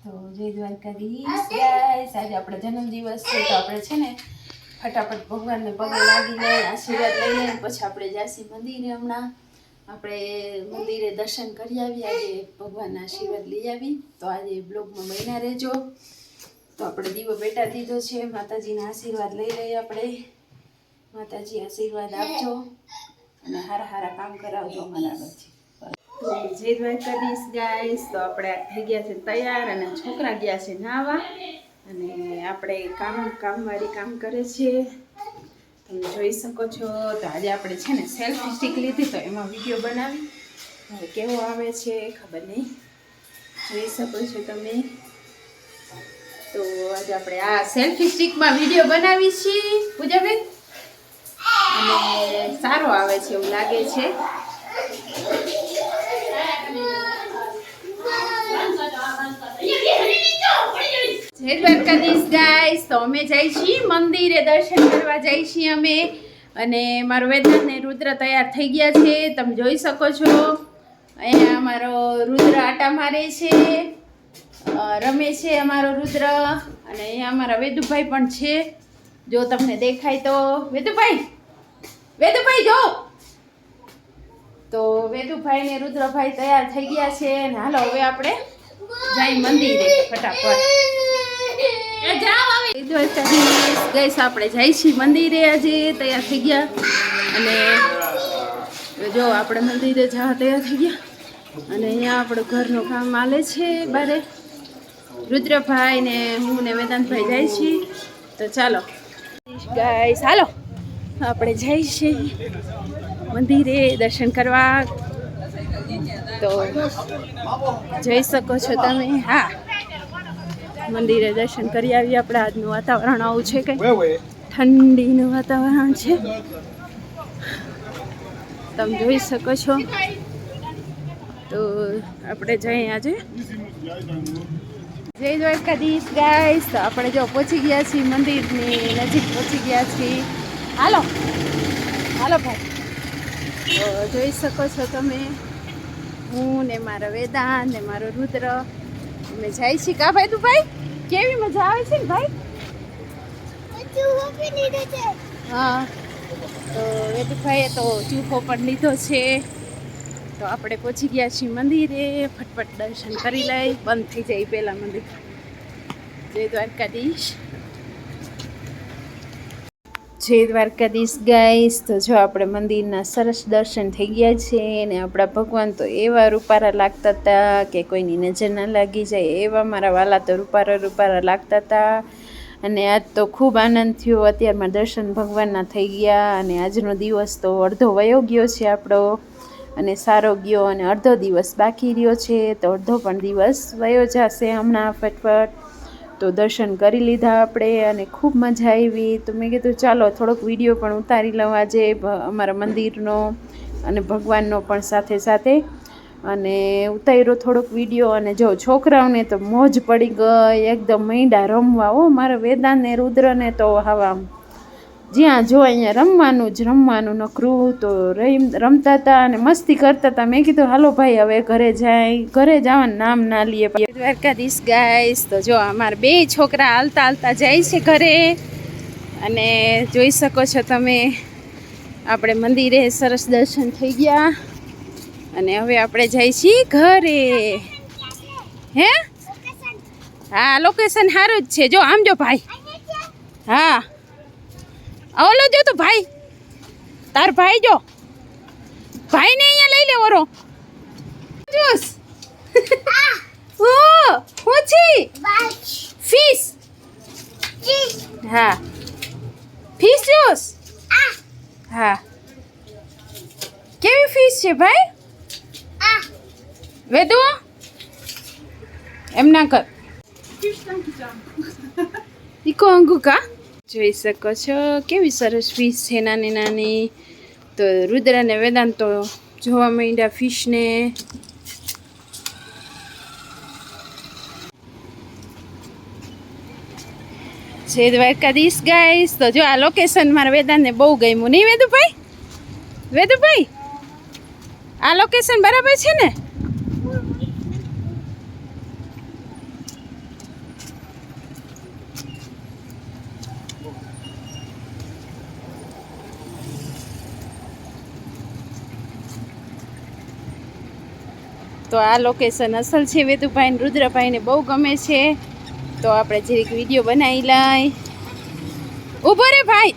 તો જય દ્વારકાધીશ ગાઈસ, આજે આપણે જન્મદિવસ છે તો આપણે છે ને ફટાફટ ભગવાનને પગે લાગીને આશીર્વાદ લઈને પછી આપણે જાસી મંદિરે. હમણાં આપણે મંદિરે દર્શન કરી આવી, આજે ભગવાનના આશીર્વાદ લઈ આવી. તો આજે બ્લોગમાં બન્યા રહેજો. તો આપણે દીવો બેટા દીધો છે, માતાજીના આશીર્વાદ લઈ લઈએ આપણે. માતાજી આશીર્વાદ આપજો અને હારા હારા કામ કરાવજો અમારા આગળથી. જય દ્વારકાધીશ ગાઈસ, તો આપણે થઈ ગયા છે તૈયાર અને છોકરા ગયા છે નાવા અને આપણે કામવાળી કામ કરે છે, તમે જોઈ શકો છો. તો આજે આપણે છે ને સેલ્ફી સ્ટિક લીધી, તો એમાં વિડીયો બનાવી. હવે કેવો આવે છે ખબર નહીં, જોઈ શકો છો તમે. તો આજે આપણે આ સેલ્ફી સ્ટિકમાં વિડીયો બનાવી છીએ પૂજાબેન, અને સારો આવે છે એવું લાગે છે. જય દ્વારકાધીશ ગાઈસ, તો અમે જઈ છીએ મંદિરે, દર્શન કરવા જઈ છીએ અમે. અને મારો વેદાંત ને રુદ્ર તૈયાર થઈ ગયા છે, તમે જોઈ શકો છો. અહીંયા અમારો રુદ્ર આટા મારે છે, રમે છે અમારો રુદ્ર. અને અહીંયા અમારા વેદુભાઈ પણ છે, જો તમને દેખાય તો. વેદુભાઈ જો. તો વેદુભાઈ ને રુદ્રભાઈ તૈયાર થઈ ગયા છે અને હાલો હવે આપણે જઈ મંદિરે ફટાફટ. ગઈસ આપણે જઈ છીએ મંદિરે, આજે તૈયાર થઈ ગયા. અને જો આપણે મંદિરે જવા તૈયાર થઈ ગયા. અને અહીંયા આપણું ઘરનું કામ ચાલે છે બારે. રુદ્રભાઈ ને હું ને વેદાંતભાઈ જાય છીએ. તો ચાલો ગાઈસ, હાલો આપણે જઈ છીએ મંદિરે દર્શન કરવા. તો જઈ શકો છો તમે. હા, મંદિરે દર્શન કરી આવીએ આપણે. આજનું વાતાવરણ આવું છે કે ઠંડીનું વાતાવરણ છે, તમે જોઈ શકો છો. તો આપણે જઈએ આજે. જય દ્વારકાધીશ ગાઈસ, તો આપણે જો પહોંચી ગયા છીએ મંદિરની નજીક પહોંચી ગયા છીએ. હાલો હાલો ભાઈ. તો જોઈ શકો છો તમે, હું ને મારો વેદાંત ને મારો રુદ્ર અમે જાય છીએ. કા ભાઈ તું ભાઈ, કેવી મજા આવે છે ને ભાઈ? હા, તો વેદુભાઈએ તો ચૂફો પણ લીધો છે. તો આપણે પહોંચી ગયા છીએ મંદિરે, ફટફટ દર્શન કરી લઈ, બંધ થઈ જાય પહેલા મંદિર. જય દ્વારકાધીશ. જય દ્વારકાધીશ ગાઈસ, તો જો આપણે મંદિરના સરસ દર્શન થઈ ગયા છે. અને આપણા ભગવાન તો એવા રૂપારા લાગતા હતા કે કોઈની નજર ના લાગી જાય એવા મારા વાલા તો રૂપારા લાગતા હતા. અને આજ તો ખૂબ આનંદ થયો. અત્યારમાં દર્શન ભગવાનના થઈ ગયા. અને આજનો દિવસ તો અડધો વયો ગયો છે આપણો, અને સારો ગયો. અને અડધો દિવસ બાકી રહ્યો છે, તો અડધો પણ દિવસ વયો જશે હમણાં ફટફટ. તો દર્શન કરી લીધા આપણે અને ખૂબ મજા આવી. તો મેં કીધું ચાલો થોડોક વિડીયો પણ ઉતારી લઉં આજે અમારા મંદિરનો અને ભગવાનનો પણ સાથે સાથે. અને ઉતાર્યો થોડોક વિડીયો. અને જો છોકરાઓને તો મોજ પડી ગઈ, એકદમ મૈંડા રમવા. ઓ મારા વેદાંત ને રુદ્રને તો હવા જ્યાં જો અહીંયા રમવાનું નકરું. તો રમતા હતા અને મસ્તી કરતા હતા. મેં કીધું હાલો ભાઈ હવે ઘરે જવાનું નામ ના લઈએ. દ્વારકાધીશ ગાઈસ, તો જો અમારા બે છોકરા હાલતા જાય છે ઘરે. અને જોઈ શકો છો તમે, આપણે મંદિરે સરસ દર્શન થઈ ગયા. અને હવે આપણે જઈએ છીએ ઘરે. હે હા, લોકેશન સારું જ છે. જો આમ જો ભાઈ. હા, ઓલો જો તું ભાઈ, તાર ભાઈ જો, ભાઈ ને અહીંયા લઈ લે ઓરો જ્યુસ. ઓ હોચી ફિશ. હા, ફિશ જ્યુસ. હા, કેવી ફિશ છે ભાઈ? વેદુ એમ ના કર, ઈકો અંગુકા. જોઈ શકો છો કેવી સરસ ફિશ છે, નાની નાની. તો રુદ્ર ને વેદાંત તો જોવા માંડ્યા ફિશને. જય દ્વારકાધીશ ગાઈસ, તો જો આ લોકેશન મારા વેદાંતને બહુ ગમ્યું નહીં વેદુભાઈ? આ લોકેશન બરાબર છે ને? તો આ લોકેશન અસલ છે વેદુભાઈ ને રુદ્રભાઈને બહુ ગમે છે. તો આપણે જરીક વિડીયો બનાવી લઈ. ઊભો રે ભાઈ.